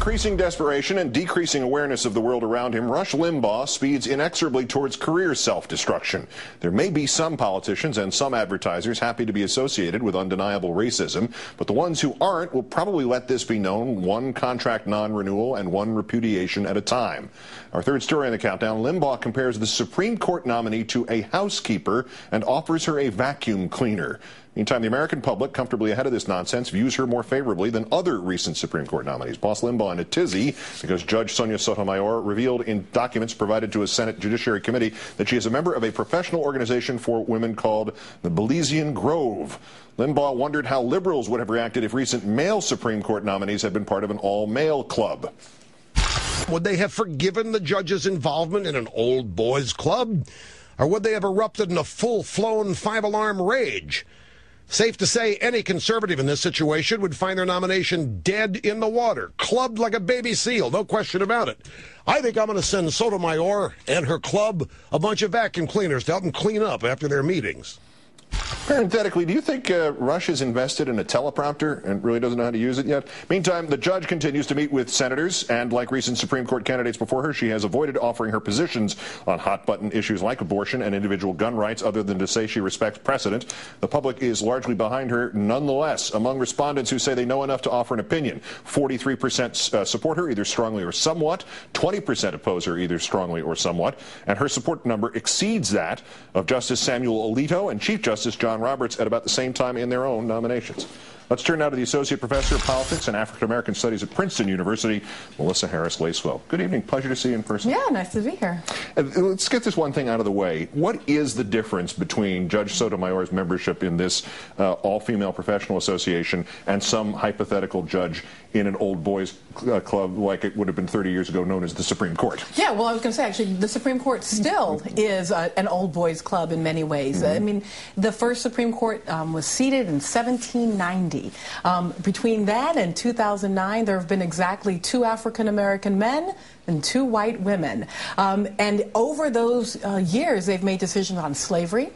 increasing desperation and decreasing awareness of the world around him, Rush Limbaugh speeds inexorably towards career self-destruction. There may be some politicians and some advertisers happy to be associated with undeniable racism, but the ones who aren't will probably let this be known, one contract non-renewal and one repudiation at a time. Our third story on the countdown, Limbaugh compares the Supreme Court nominee to a housekeeper and offers her a vacuum cleaner. Meantime, the American public, comfortably ahead of this nonsense, views her more favorably than other recent Supreme Court nominees. Boss Limbaugh in a tizzy because Judge Sonia Sotomayor revealed in documents provided to a Senate Judiciary Committee that she is a member of a professional organization for women called the Belizean Grove. Limbaugh wondered how liberals would have reacted if recent male Supreme Court nominees had been part of an all-male club. Would they have forgiven the judge's involvement in an old boys club? Or would they have erupted in a full-flown five-alarm rage? Safe to say any conservative in this situation would find their nomination dead in the water, clubbed like a baby seal, no question about it. I think I'm going to send Sotomayor and her club a bunch of vacuum cleaners to help them clean up after their meetings. Parenthetically, do you think Rush is invested in a teleprompter and really doesn't know how to use it yet? Meantime, the judge continues to meet with senators, and like recent Supreme Court candidates before her, she has avoided offering her positions on hot-button issues like abortion and individual gun rights other than to say she respects precedent. The public is largely behind her nonetheless. Among respondents who say they know enough to offer an opinion, 43% support her either strongly or somewhat, 20% oppose her either strongly or somewhat, and her support number exceeds that of Justice Samuel Alito and Chief Justice John Roberts at about the same time in their own nominations. Let's turn now to the Associate Professor of Politics and African American Studies at Princeton University, Melissa Harris-Lacewell. Good evening. Pleasure to see you in person. Yeah, nice to be here. Let's get this one thing out of the way. What is the difference between Judge Sotomayor's membership in this all-female professional association and some hypothetical judge in an old boys club like it would have been 30 years ago known as the Supreme Court? Yeah, well, I was going to say, actually, the Supreme Court still is an old boys club in many ways. I mean, the first Supreme Court was seated in 1790. Between that and 2009, there have been exactly 2 African-American men and 2 white women. And over those years, they've made decisions on slavery,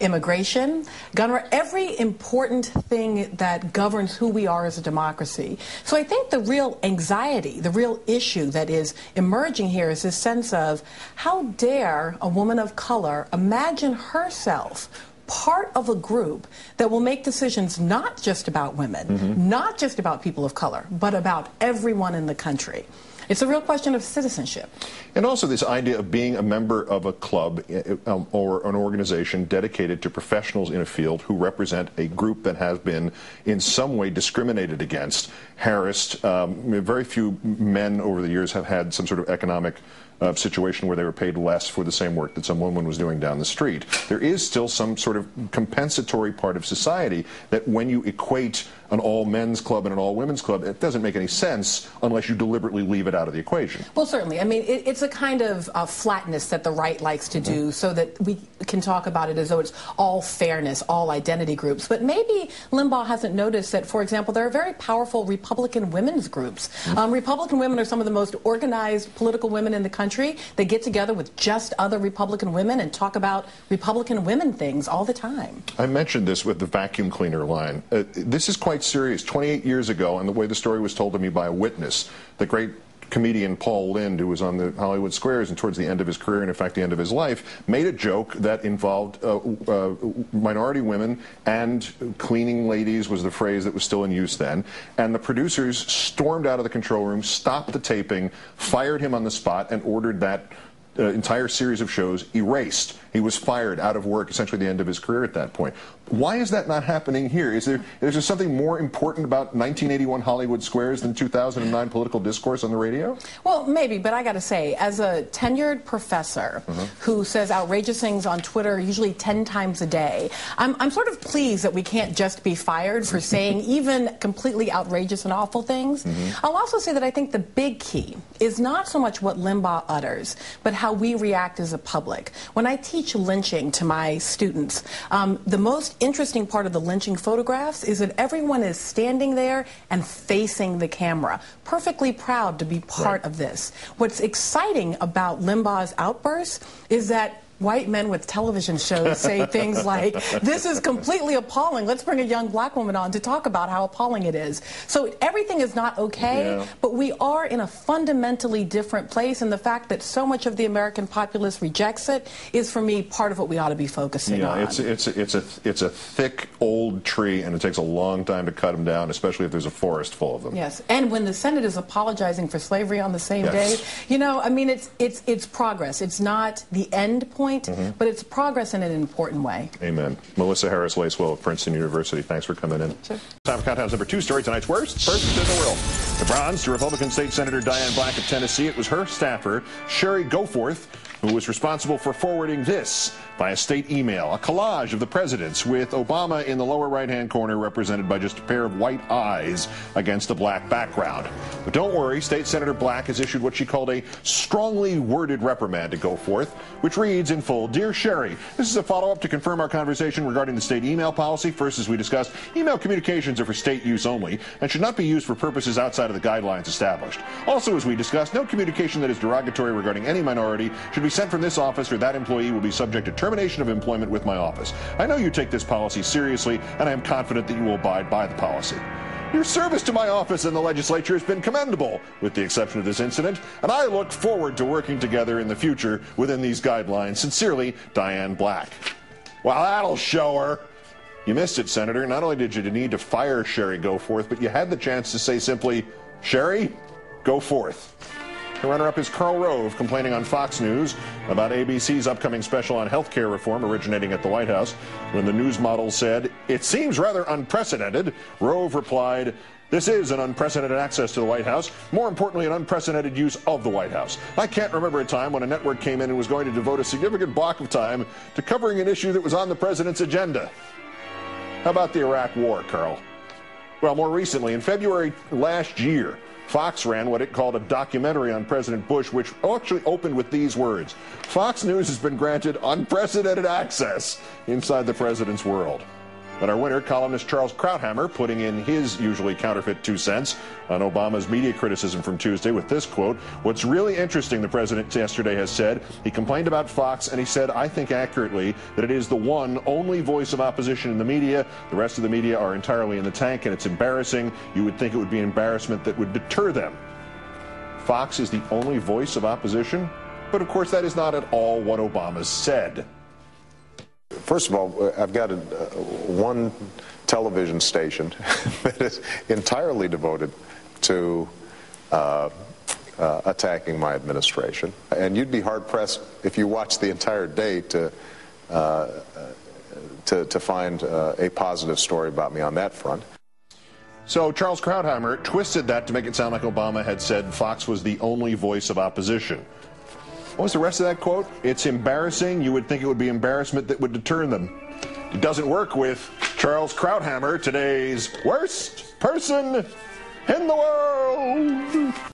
immigration, gun rights, every important thing that governs who we are as a democracy. So I think the real anxiety, the real issue that is emerging here is this sense of how dare a woman of color imagine herself part of a group that will make decisions not just about women, not just about people of color, but about everyone in the country. It's a real question of citizenship. And also this idea of being a member of a club or an organization dedicated to professionals in a field who represent a group that has been in some way discriminated against, harassed. Very few men over the years have had some sort of economic situation where they were paid less for the same work that some woman was doing down the street. There is still some sort of compensatory part of society that when you equate an all-men's club and an all-women's club, it doesn't make any sense unless you deliberately leave it out of the equation. Well, certainly. I mean, it's a kind of flatness that the right likes to do so that we can talk about it as though it's all fairness, all identity groups. But maybe Limbaugh hasn't noticed that, for example, there are very powerful Republican women's groups. Republican women are some of the most organized political women in the country. They get together with just other Republican women and talk about Republican women things all the time. I mentioned this with the vacuum cleaner line. This is quite serious. 28 years ago, and the way the story was told to me by a witness, the great comedian Paul Lynde, who was on the Hollywood Squares and towards the end of his career, and in fact the end of his life, made a joke that involved minority women, and cleaning ladies was the phrase that was still in use then, and the producers stormed out of the control room, stopped the taping, fired him on the spot, and ordered that entire series of shows erased. He was fired out of work, essentially the end of his career at that point. Why is that not happening here? Is there something more important about 1981 Hollywood Squares than 2009 political discourse on the radio? Well, maybe, but I got to say, as a tenured professor who says outrageous things on Twitter usually 10 times a day, I'm sort of pleased that we can't just be fired for saying even completely outrageous and awful things. I'll also say that I think the big key is not so much what Limbaugh utters, but how we react as a public. When I teach lynching to my students, the most interesting part of the lynching photographs is that everyone is standing there and facing the camera, perfectly proud to be part of this. What's exciting about Limbaugh's outbursts is that white men with television shows say things like, this is completely appalling. Let's bring a young black woman on to talk about how appalling it is. So everything is not okay, but we are in a fundamentally different place, and the fact that so much of the American populace rejects it is, for me, part of what we ought to be focusing on. It's a thick, old tree, and it takes a long time to cut them down, especially if there's a forest full of them. Yes, and when the Senate is apologizing for slavery on the same day, you know, I mean, it's progress. It's not the end point, but it's progress in an important way. Amen. Melissa Harris-Lacewell of Princeton University, thanks for coming in. Sure. Time for Countdown's number 2 story, tonight's worst person in the world. The bronze to Republican State Senator Diane Black of Tennessee. It was her staffer, Sherry Goforth, who was responsible for forwarding this by a state email, a collage of the presidents with Obama in the lower right-hand corner represented by just a pair of white eyes against a black background. But don't worry, State Senator Black has issued what she called a strongly worded reprimand to Goforth, which reads in full, Dear Sherry, this is a follow-up to confirm our conversation regarding the state email policy. First, as we discussed, email communications are for state use only and should not be used for purposes outside of the guidelines established. Also, as we discussed, no communication that is derogatory regarding any minority should be sent from this office, or that employee will be subject to termination of employment with my office. I know you take this policy seriously, and I am confident that you will abide by the policy. Your service to my office and the legislature has been commendable, with the exception of this incident, and I look forward to working together in the future within these guidelines. Sincerely, Diane Black. Well, that'll show her. You missed it, Senator. Not only did you need to fire Sherry Goforth, but you had the chance to say simply, Sherry, go forth. The runner-up is Karl Rove, complaining on Fox News about ABC's upcoming special on health care reform originating at the White House. When the news model said, it seems rather unprecedented, Rove replied, this is an unprecedented access to the White House. More importantly, an unprecedented use of the White House. I can't remember a time when a network came in and was going to devote a significant block of time to covering an issue that was on the president's agenda. How about the Iraq War, Karl? Well, more recently, in February last year, Fox ran what it called a documentary on President Bush, which actually opened with these words. Fox News has been granted unprecedented access inside the president's world. But our winner, columnist Charles Krauthammer, putting in his usually counterfeit 2 cents on Obama's media criticism from Tuesday with this quote, what's really interesting, the president yesterday has said, he complained about Fox and he said, I think accurately, that it is the one only voice of opposition in the media. The rest of the media are entirely in the tank and it's embarrassing. You would think it would be embarrassment that would deter them. Fox is the only voice of opposition? But of course that is not at all what Obama said. First of all, I've got one television station that is entirely devoted to attacking my administration. And you'd be hard-pressed if you watched the entire day to find a positive story about me on that front. So Charles Krauthammer twisted that to make it sound like Obama had said Fox was the only voice of opposition. What was the rest of that quote? It's embarrassing. You would think it would be embarrassment that would deter them. It doesn't work with Charles Krauthammer, today's worst person in the world.